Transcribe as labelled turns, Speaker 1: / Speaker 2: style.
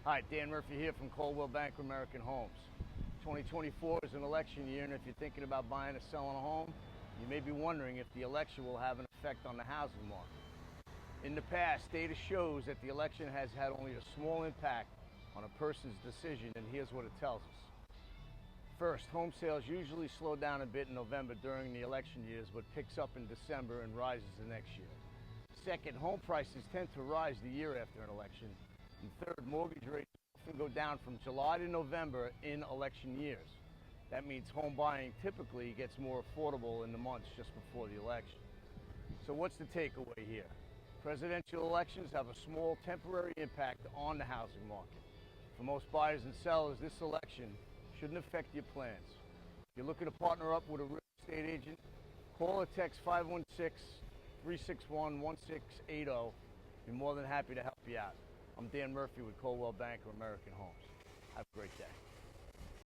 Speaker 1: Hi, Dan Murphy here from Coldwell Banker American Homes. 2024 is an election year, and if you're thinking about buying or selling a home, you may be wondering if the election will have an effect on the housing market. In the past, data shows that the election has had only a small impact on a person's decision, and here's what it tells us. First, home sales usually slow down a bit in November during the election years, but picks up in December and rises the next year. Second, home prices tend to rise the year after an election. And third, mortgage rates often go down from July to November in election years. That means home buying typically gets more affordable in the months just before the election. So what's the takeaway here? Presidential elections have a small temporary impact on the housing market. For most buyers and sellers, this election shouldn't affect your plans. If you're looking to partner up with a real estate agent, call or text 516-361-1680. Be more than happy to help you out. I'm Dan Murphy with Coldwell Banker American Homes. Have a great day.